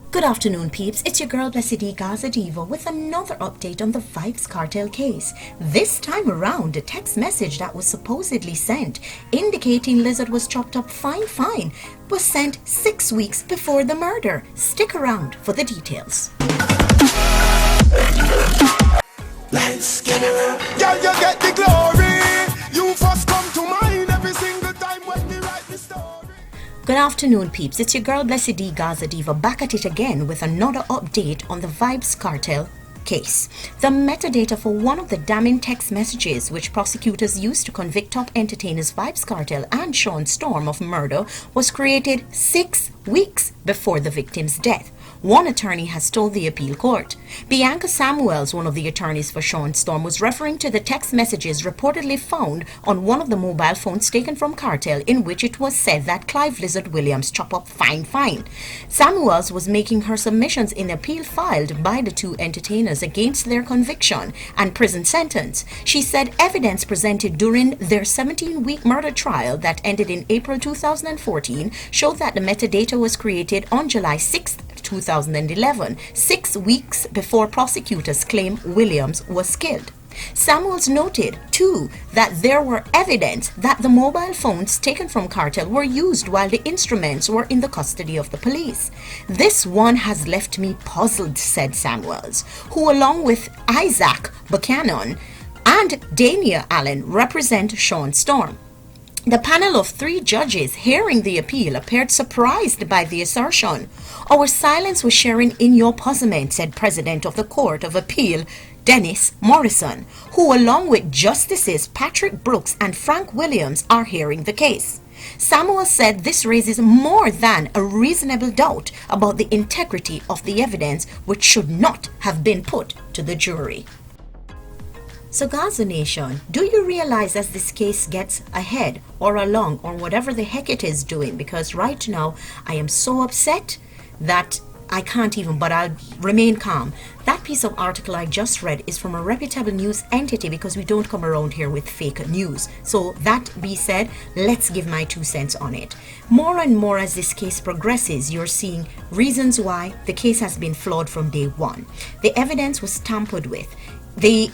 Good afternoon, peeps. It's your girl Blessed Gaza Diva with another update on the Vybz Kartel case. This time around, a text message that was supposedly sent indicating Lizard was chopped up fine was sent 6 weeks before the murder. Stick around for the details. Let's get around. Yeah, you get the glory. You first come to mind every single time when we write the story. Good afternoon, peeps. It's your girl Blessed Gaza Diva back at it again with another update on the Vybz Kartel case. The metadata for one of the damning text messages which prosecutors used to convict top entertainers Vybz Kartel and Sean Storm of murder was created 6 weeks before the victim's death. One attorney has told the appeal court. Bianca Samuels, one of the attorneys for Sean Storm, was referring to the text messages reportedly found on one of the mobile phones taken from Kartel in which it was said that Clive Lizard Williams chop up fine. Samuels was making her submissions in the appeal filed by the two entertainers against their conviction and prison sentence. She said evidence presented during their 17-week murder trial that ended in April 2014 showed that the metadata was created on July 6th, 2011, 6 weeks before prosecutors claim Williams was killed. Samuels noted, too, that there were evidence that the mobile phones taken from Kartel were used while the instruments were in the custody of the police. This one has left me puzzled, said Samuels, who along with Isaac Buchanan and Dania Allen represent Sean Storm. The panel of 3 judges hearing the appeal appeared surprised by the assertion. Our silence was sharing in your puzzlement, said President of the Court of Appeal, Dennis Morrison, who along with Justices Patrick Brooks and Frank Williams are hearing the case. Samuel said this raises more than a reasonable doubt about the integrity of the evidence which should not have been put to the jury. So Gaza Nation, do you realize as this case gets ahead or along or whatever the heck it is doing, because right now I am so upset that I can't even, but I'll remain calm. That piece of article I just read is from a reputable news entity because we don't come around here with fake news. So that being said, let's give my 2 cents on it. More and more as this case progresses, you're seeing reasons why the case has been flawed from day one. The evidence was tampered with. The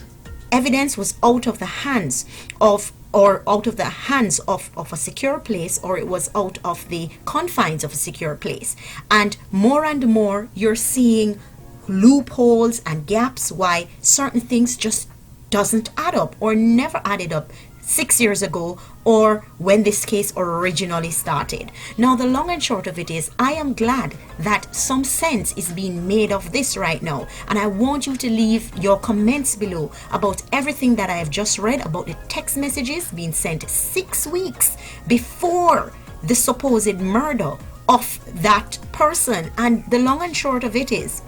evidence was out of the hands of a secure place, or it was out of the confines of a secure place. And more you're seeing loopholes and gaps why certain things just doesn't add up or never added up 6 years ago or when this case originally started. Now the long and short of it is, I am glad that some sense is being made of this right now, and I want you to leave your comments below about everything that I have just read about the text messages being sent 6 weeks before the supposed murder of that person. And the long and short of it is,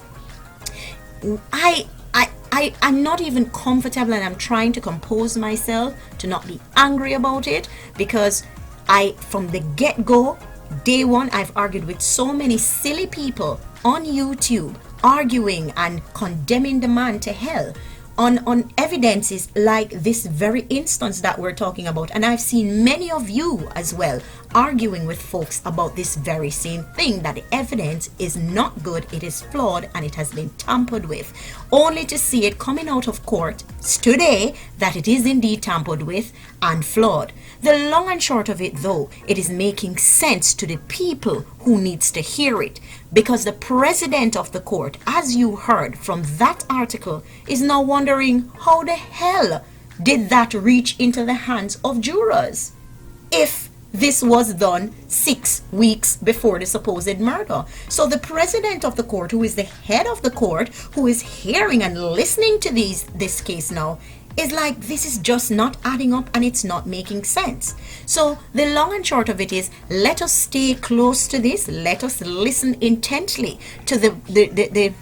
I'm not even comfortable, and I'm trying to compose myself to not be angry about it, because from the get-go, day one, I've argued with so many silly people on YouTube arguing and condemning the man to hell on evidences like this very instance that we're talking about. And I've seen many of you as well arguing with folks about this very same thing, that the evidence is not good, it is flawed, and it has been tampered with, only to see it coming out of court today that it is indeed tampered with and flawed. The long and short of it though, it is making sense to the people who needs to hear it, because the president of the court, as you heard from that article, is now wondering how the hell did that reach into the hands of jurors if this was done 6 weeks before the supposed murder. So the president of the court, who is the head of the court, who is hearing and listening to this case now, is like, this is just not adding up and it's not making sense. So the long and short of it is, let us stay close to this. Let us listen intently to the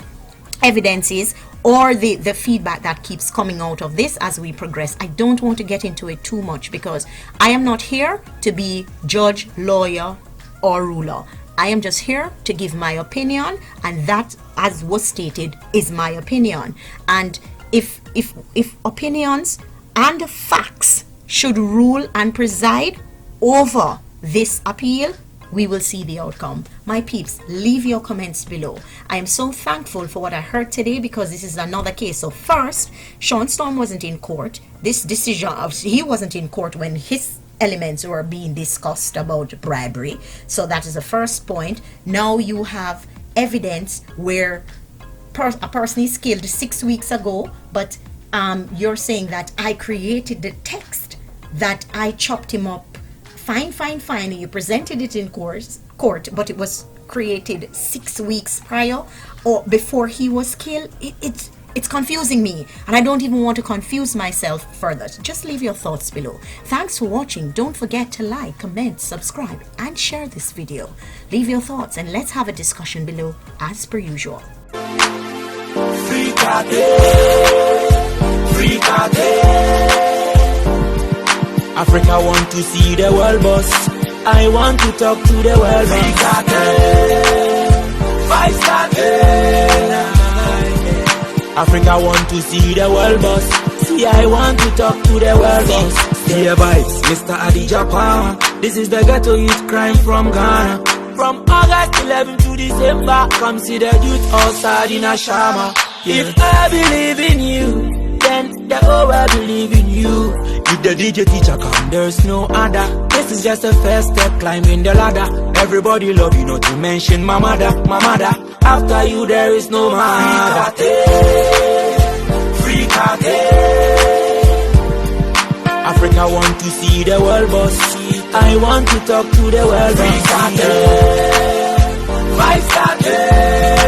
evidences or the feedback that keeps coming out of this as we progress. I don't want to get into it too much because I am not here to be judge, lawyer, or ruler. I am just here to give my opinion, and that, as was stated, is my opinion. And if opinions and facts should rule and preside over this appeal, we will see the outcome. My peeps, leave your comments below. I am so thankful for what I heard today because this is another case. So first, Sean Storm wasn't in court. This decision, he wasn't in court when his elements were being discussed about bribery. So that is the first point. Now you have evidence where a person is killed 6 weeks ago, but you're saying that I created the text, that I chopped him up. Fine. And you presented it in court, but it was created 6 weeks prior or before he was killed. It's confusing me, and I don't even want to confuse myself further. Just leave your thoughts below. Thanks for watching. Don't forget to like, comment, subscribe, and share this video. Leave your thoughts and let's have a discussion below as per usual. Free Kartel, Free Kartel. Africa want to see the world boss. I want to talk to the world boss. Free Kartel, Vybz Kartel. Africa want to see the world boss. See, I want to talk to the world boss. Dear Vybz, Mr. Adi Japan. This is the ghetto youth crime from Ghana. From August 11 to December, come see the youth outside in a shama. If I believe in you, then the whole world believe in you. If the DJ teacher come, there's no other. This is just the first step, climbing the ladder. Everybody love you, not to mention my mother, my mother. After you, there is no man. Free Kartel. Africa want to see the world boss. I want to talk to the world boss. Free Kartel. Vybz Kartel.